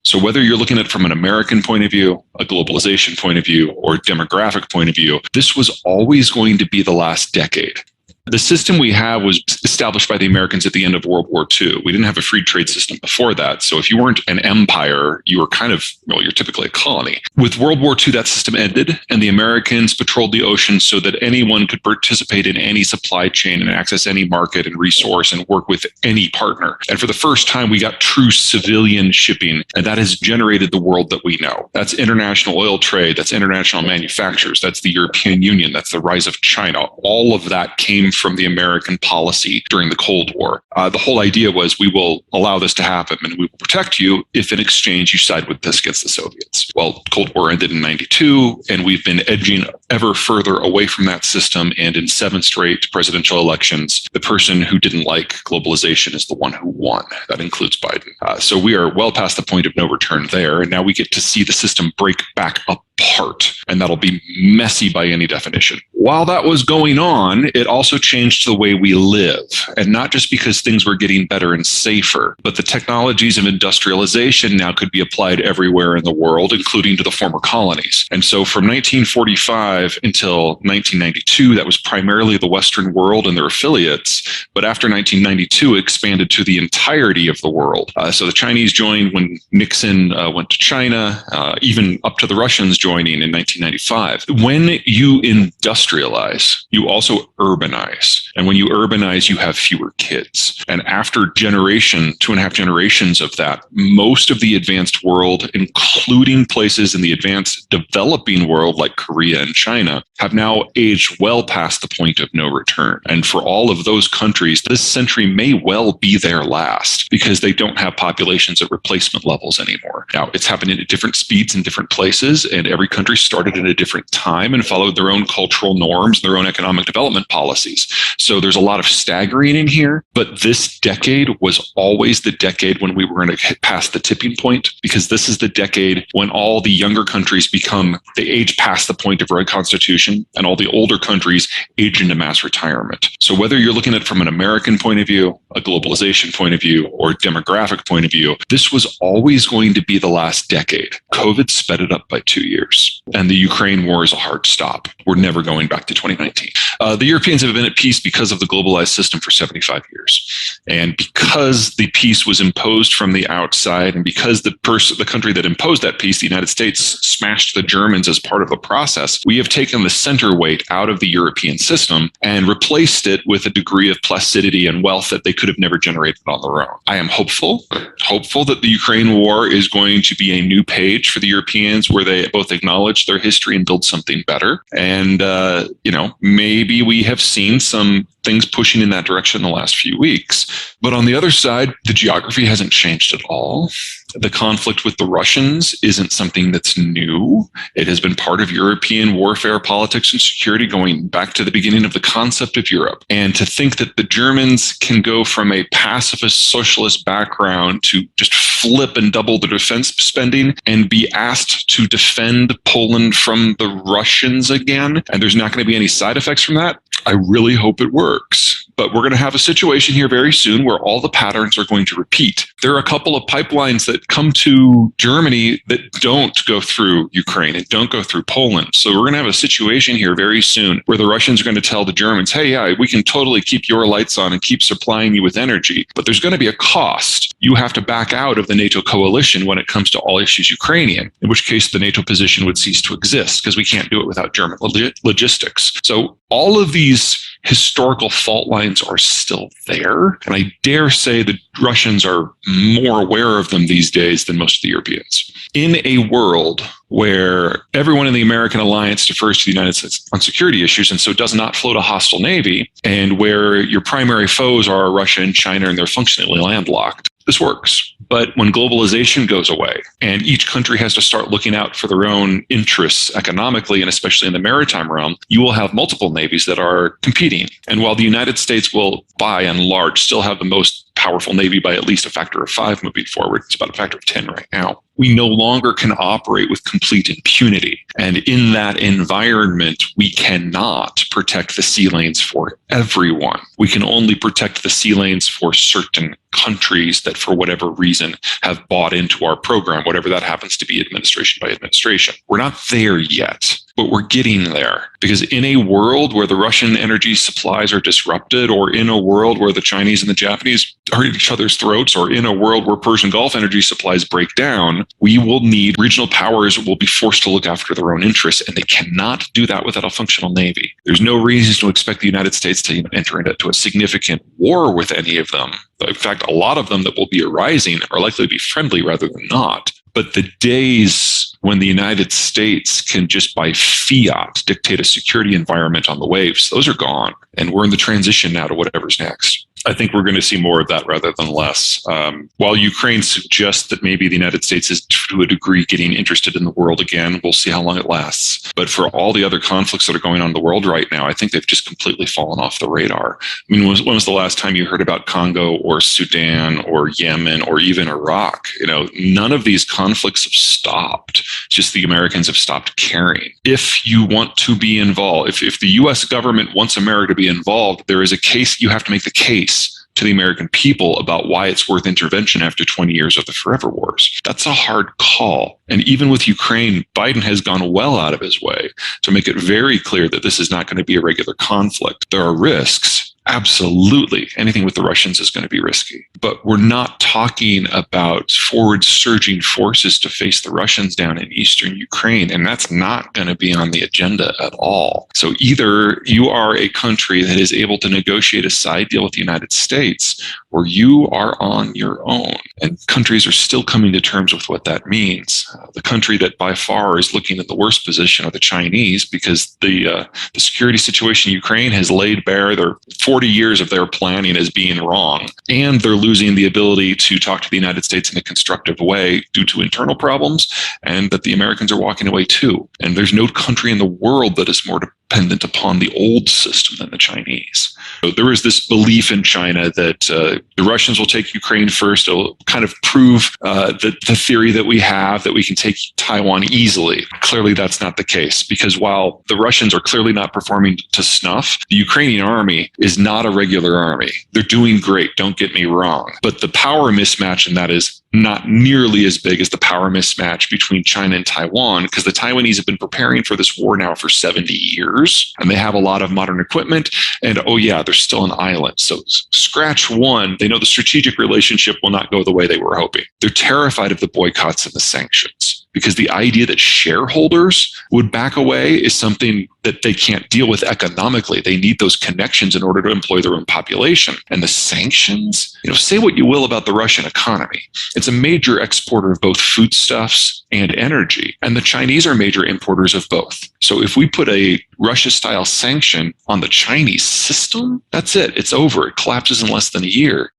So whether you're looking at it from an American point of view, a globalization point of view, or demographic point of view, this was always going to be the last decade. The system we have was established by the Americans at the end of World War II. We didn't have a free trade system before that. So if you weren't an empire, you were you're typically a colony. With World War II, that system ended, and the Americans patrolled the ocean so that anyone could participate in any supply chain and access any market and resource and work with any partner. And for the first time, we got true civilian shipping, and that has generated the world that we know. That's international oil trade. That's international manufacturers. That's the European Union. That's the rise of China. All of that came from the American policy during the Cold War. The whole idea was we will allow this to happen and we will protect you if in exchange you side with us against the Soviets. Well, Cold War ended in 92, and we've been edging ever further away from that system. And in 7 straight presidential elections, the person who didn't like globalization is the one who won. That includes Biden. So we are well past the point of no return there. And now we get to see the system break back apart, and that'll be messy by any definition. While that was going on, it also changed the way we live, and not just because things were getting better and safer, but the technologies of industrialization now could be applied everywhere in the world, including to the former colonies. And so from 1945 until 1992, that was primarily the Western world and their affiliates, but after 1992, it expanded to the entirety of the world. So the Chinese joined when Nixon went to China, even up to the Russians joining in 1995. When you industrialize, you also urbanize. And when you urbanize, you have fewer kids. And after 2.5 generations of that, most of the advanced world, including places in the advanced developing world like Korea and China, have now aged well past the point of no return. And for all of those countries, this century may well be their last because they don't have populations at replacement levels anymore. Now, it's happening at different speeds in different places, and every country started at a different time and followed their own cultural norms, their own economic development policies. So there's a lot of staggering in here, but this decade was always the decade when we were going to hit past the tipping point, because this is the decade when all the younger countries they age past the point of reconstitution, and all the older countries age into mass retirement. So whether you're looking at it from an American point of view, a globalization point of view, or demographic point of view, this was always going to be the last decade. COVID sped it up by 2 years, and the Ukraine war is a hard stop. We're never going back to 2019. The Europeans have been at peace because of the globalized system for 75 years. And because the peace was imposed from the outside, and because the country that imposed that peace, the United States, smashed the Germans as part of the process, we have taken the center weight out of the European system and replaced it with a degree of placidity and wealth that they could have never generated on their own. I am hopeful that the Ukraine war is going to be a new page for the Europeans where they both acknowledge their history and build something better. And, maybe we have seen some things pushing in that direction in the last few weeks. But on the other side, the geography hasn't changed at all. The conflict with the Russians isn't something that's new. It has been part of European warfare, politics, and security going back to the beginning of the concept of Europe. And to think that the Germans can go from a pacifist socialist background to just flip and double the defense spending and be asked to defend Poland from the Russians again, and there's not going to be any side effects from that, I really hope it works. But we're going to have a situation here very soon where all the patterns are going to repeat. There are a couple of pipelines that come to Germany that don't go through Ukraine and don't go through Poland. So we're going to have a situation here very soon where the Russians are going to tell the Germans, hey, yeah, we can totally keep your lights on and keep supplying you with energy, but there's going to be a cost. You have to back out of the NATO coalition when it comes to all issues Ukrainian, in which case the NATO position would cease to exist because we can't do it without German logistics. So all of these historical fault lines are still there. And I dare say the Russians are more aware of them these days than most of the Europeans. In a world where everyone in the American alliance defers to the United States on security issues and so does not float a hostile navy, and where your primary foes are Russia and China and they're functionally landlocked, this works. But when globalization goes away and each country has to start looking out for their own interests economically, and especially in the maritime realm, you will have multiple navies that are competing. And while the United States will, by and large, still have the most powerful Navy by at least a factor of 5 moving forward. It's about a factor of 10 right now. We no longer can operate with complete impunity. And in that environment, we cannot protect the sea lanes for everyone. We can only protect the sea lanes for certain countries that, for whatever reason, have bought into our program, whatever that happens to be, administration by administration. We're not there yet, but we're getting there. Because in a world where the Russian energy supplies are disrupted, or in a world where the Chinese and the Japanese are at each other's throats, or in a world where Persian Gulf energy supplies break down, we will need regional powers will be forced to look after their own interests, and they cannot do that without a functional Navy. There's no reason to expect the United States to enter into a significant war with any of them. In fact, a lot of them that will be arising are likely to be friendly rather than not. But the days when the United States can just by fiat dictate a security environment on the waves, those are gone. And we're in the transition now to whatever's next. I think we're going to see more of that rather than less. While Ukraine suggests that maybe the United States is to a degree getting interested in the world again, we'll see how long it lasts. But for all the other conflicts that are going on in the world right now, I think they've just completely fallen off the radar. I mean, when was the last time you heard about Congo or Sudan or Yemen or even Iraq? None of these conflicts have stopped. It's just the Americans have stopped caring. If you want to be involved, if the U.S. government wants America to be involved, there is a case, you have to make the case to the American people about why it's worth intervention after 20 years of the forever wars. That's a hard call. And even with Ukraine, Biden has gone well out of his way to make it very clear that this is not going to be a regular conflict. There are risks. Absolutely. Anything with the Russians is going to be risky. But we're not talking about forward surging forces to face the Russians down in eastern Ukraine. And that's not going to be on the agenda at all. So either you are a country that is able to negotiate a side deal with the United States, or you are on your own. And countries are still coming to terms with what that means. The country that by far is looking at the worst position are the Chinese, because the security situation in Ukraine has laid bare their 40 years of their planning as being wrong. And they're losing the ability to talk to the United States in a constructive way due to internal problems, and that the Americans are walking away too. And there's no country in the world that is more dependent upon the old system than the Chinese. So there is this belief in China that the Russians will take Ukraine first. It'll kind of prove the theory that we have that we can take Taiwan easily. Clearly, that's not the case, because while the Russians are clearly not performing to snuff, the Ukrainian army is not a regular army. They're doing great, don't get me wrong. But the power mismatch in that is not nearly as big as the power mismatch between China and Taiwan, because the Taiwanese have been preparing for this war now for 70 years, and they have a lot of modern equipment, and oh yeah, they're still an island. So scratch one, they know the strategic relationship will not go the way they were hoping. They're terrified of the boycotts and the sanctions, because the idea that shareholders would back away is something that they can't deal with economically. They need those connections in order to employ their own population. And the sanctions, say what you will about the Russian economy. It's a major exporter of both foodstuffs and energy. And the Chinese are major importers of both. So if we put a Russia-style sanction on the Chinese system, that's it. It's over. It collapses in less than a year.